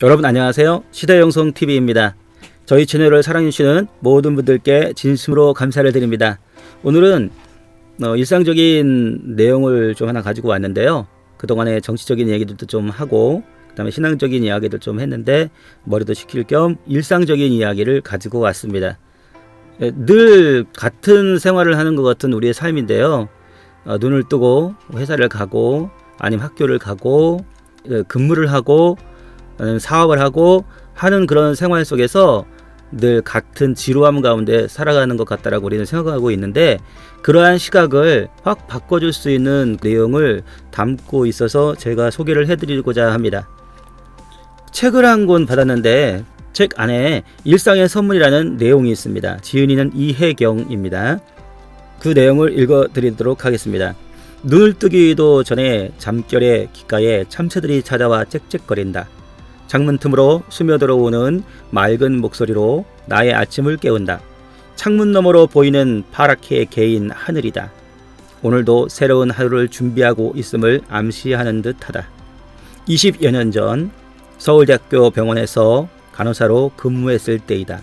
여러분 안녕하세요. 시대영성TV입니다. 저희 채널을 사랑해주시는 모든 분들께 진심으로 감사를 드립니다. 오늘은 일상적인 내용을 좀 하나 가지고 왔는데요. 그동안의 정치적인 얘기들도 좀 하고 그 다음에 신앙적인 이야기들 좀 했는데 머리도 식힐 겸 일상적인 이야기를 가지고 왔습니다. 늘 같은 생활을 하는 것 같은 우리의 삶인데요. 눈을 뜨고 회사를 가고 아니면 학교를 가고 근무를 하고 사업을 하고 하는 그런 생활 속에서 늘 같은 지루함 가운데 살아가는 것 같다라고 우리는 생각하고 있는데, 그러한 시각을 확 바꿔줄 수 있는 내용을 담고 있어서 제가 소개를 해드리고자 합니다. 책을 한 권 받았는데 책 안에 일상의 선물이라는 내용이 있습니다. 지은이는 이혜경입니다. 그 내용을 읽어드리도록 하겠습니다. 눈을 뜨기도 전에 잠결에 귓가에 참새들이 찾아와 짹짹거린다. 창문 틈으로 스며들어오는 맑은 목소리로 나의 아침을 깨운다. 창문 너머로 보이는 파랗게 개인 하늘이다. 오늘도 새로운 하루를 준비하고 있음을 암시하는 듯하다. 20여 년 전 서울대학교 병원에서 간호사로 근무했을 때이다.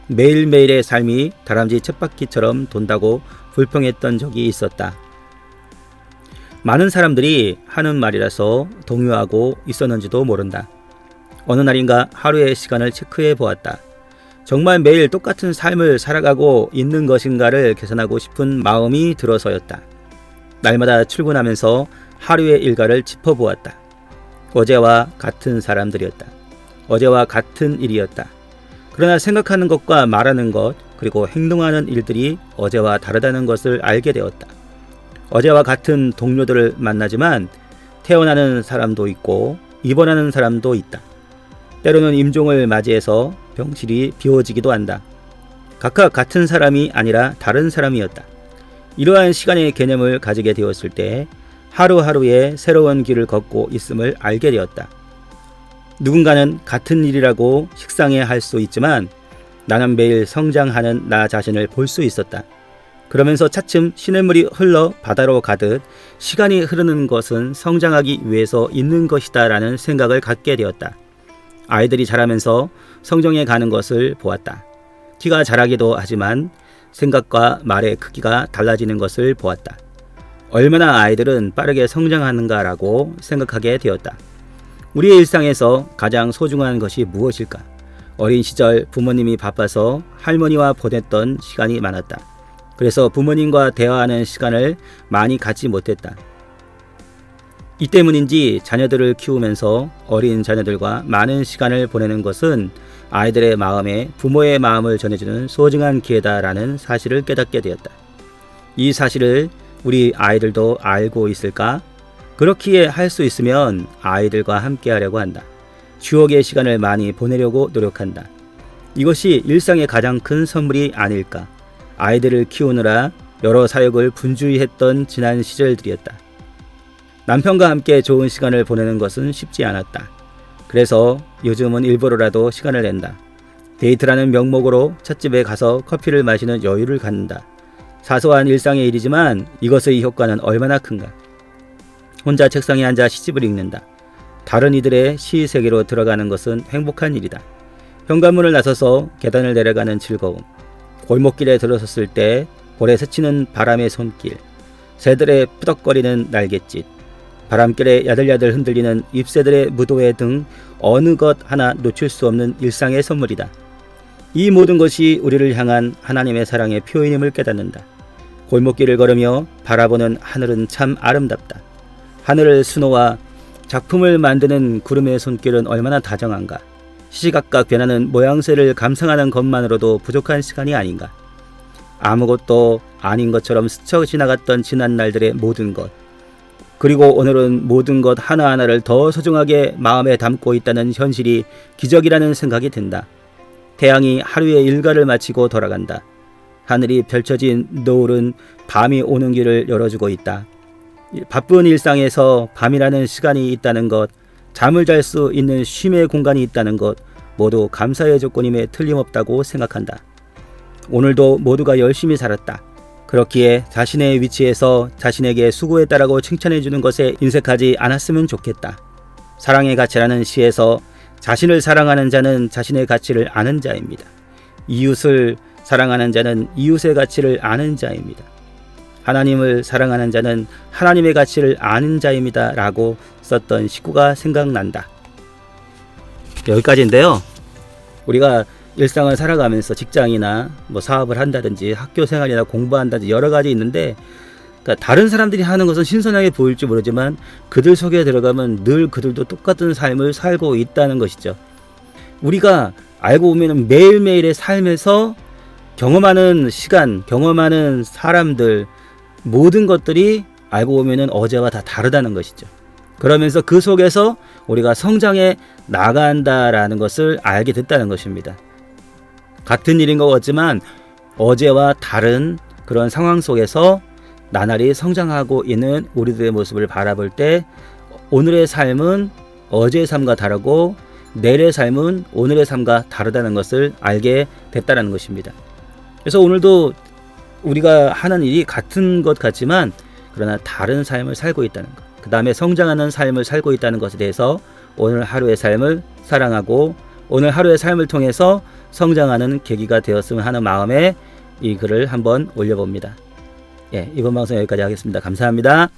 매일매일의 삶이 다람쥐 쳇바퀴처럼 돈다고 불평했던 적이 있었다. 많은 사람들이 하는 말이라서 동요하고 있었는지도 모른다. 어느 날인가 하루의 시간을 체크해 보았다. 정말 매일 똑같은 삶을 살아가고 있는 것인가를 계산하고 싶은 마음이 들어서였다. 날마다 출근하면서 하루의 일과를 짚어보았다. 어제와 같은 사람들이었다. 어제와 같은 일이었다. 그러나 생각하는 것과 말하는 것, 그리고 행동하는 일들이 어제와 다르다는 것을 알게 되었다. 어제와 같은 동료들을 만나지만 태어나는 사람도 있고 입원하는 사람도 있다. 때로는 임종을 맞이해서 병실이 비워지기도 한다. 각각 같은 사람이 아니라 다른 사람이었다. 이러한 시간의 개념을 가지게 되었을 때 하루하루의 새로운 길을 걷고 있음을 알게 되었다. 누군가는 같은 일이라고 식상해 할 수 있지만 나는 매일 성장하는 나 자신을 볼 수 있었다. 그러면서 차츰 시냇물이 흘러 바다로 가듯 시간이 흐르는 것은 성장하기 위해서 있는 것이다 라는 생각을 갖게 되었다. 아이들이 자라면서 성장해 가는 것을 보았다. 키가 자라기도 하지만 생각과 말의 크기가 달라지는 것을 보았다. 얼마나 아이들은 빠르게 성장하는가라고 생각하게 되었다. 우리의 일상에서 가장 소중한 것이 무엇일까? 어린 시절 부모님이 바빠서 할머니와 보냈던 시간이 많았다. 그래서 부모님과 대화하는 시간을 많이 갖지 못했다. 이 때문인지 자녀들을 키우면서 어린 자녀들과 많은 시간을 보내는 것은 아이들의 마음에 부모의 마음을 전해주는 소중한 기회다라는 사실을 깨닫게 되었다. 이 사실을 우리 아이들도 알고 있을까? 그렇기에 할 수 있으면 아이들과 함께 하려고 한다. 추억의 시간을 많이 보내려고 노력한다. 이것이 일상의 가장 큰 선물이 아닐까? 아이들을 키우느라 여러 사역을 분주히 했던 지난 시절들이었다. 남편과 함께 좋은 시간을 보내는 것은 쉽지 않았다. 그래서 요즘은 일부러라도 시간을 낸다. 데이트라는 명목으로 찻집에 가서 커피를 마시는 여유를 갖는다. 사소한 일상의 일이지만 이것의 효과는 얼마나 큰가. 혼자 책상에 앉아 시집을 읽는다. 다른 이들의 시 세계로 들어가는 것은 행복한 일이다. 현관문을 나서서 계단을 내려가는 즐거움, 골목길에 들어섰을 때 볼에 스치는 바람의 손길, 새들의 푸덕거리는 날갯짓, 바람결에 야들야들 흔들리는 잎새들의 무도회 등 어느 것 하나 놓칠 수 없는 일상의 선물이다. 이 모든 것이 우리를 향한 하나님의 사랑의 표현임을 깨닫는다. 골목길을 걸으며 바라보는 하늘은 참 아름답다. 하늘을 수놓아 작품을 만드는 구름의 손길은 얼마나 다정한가. 시시각각 변하는 모양새를 감상하는 것만으로도 부족한 시간이 아닌가. 아무것도 아닌 것처럼 스쳐 지나갔던 지난 날들의 모든 것, 그리고 오늘은 모든 것 하나하나를 더 소중하게 마음에 담고 있다는 현실이 기적이라는 생각이 든다. 태양이 하루의 일과를 마치고 돌아간다. 하늘이 펼쳐진 노을은 밤이 오는 길을 열어주고 있다. 바쁜 일상에서 밤이라는 시간이 있다는 것, 잠을 잘 수 있는 쉼의 공간이 있다는 것, 모두 감사의 조건임에 틀림없다고 생각한다. 오늘도 모두가 열심히 살았다. 그렇기에 자신의 위치에서 자신에게 수고했다라고 칭찬해주는 것에 인색하지 않았으면 좋겠다. 사랑의 가치라는 시에서 자신을 사랑하는 자는 자신의 가치를 아는 자입니다. 이웃을 사랑하는 자는 이웃의 가치를 아는 자입니다. 하나님을 사랑하는 자는 하나님의 가치를 아는 자입니다. 라고 썼던 식구가 생각난다. 여기까지인데요. 우리가 일상을 살아가면서 직장이나 뭐 사업을 한다든지 학교 생활이나 공부한다든지 여러 가지 있는데, 그러니까 다른 사람들이 하는 것은 신선하게 보일지 모르지만 그들 속에 들어가면 늘 그들도 똑같은 삶을 살고 있다는 것이죠. 우리가 알고 보면 매일매일의 삶에서 경험하는 시간, 경험하는 사람들, 모든 것들이 알고 보면 어제와 다 다르다는 것이죠. 그러면서 그 속에서 우리가 성장해 나간다라는 것을 알게 됐다는 것입니다. 같은 일인 것 같지만 어제와 다른 그런 상황 속에서 나날이 성장하고 있는 우리들의 모습을 바라볼 때 오늘의 삶은 어제의 삶과 다르고 내일의 삶은 오늘의 삶과 다르다는 것을 알게 됐다는 것입니다. 그래서 오늘도 우리가 하는 일이 같은 것 같지만 그러나 다른 삶을 살고 있다는 것, 그 다음에 성장하는 삶을 살고 있다는 것에 대해서 오늘 하루의 삶을 사랑하고 오늘 하루의 삶을 통해서 성장하는 계기가 되었으면 하는 마음에 이 글을 한번 올려봅니다. 예, 이번 방송 여기까지 하겠습니다. 감사합니다.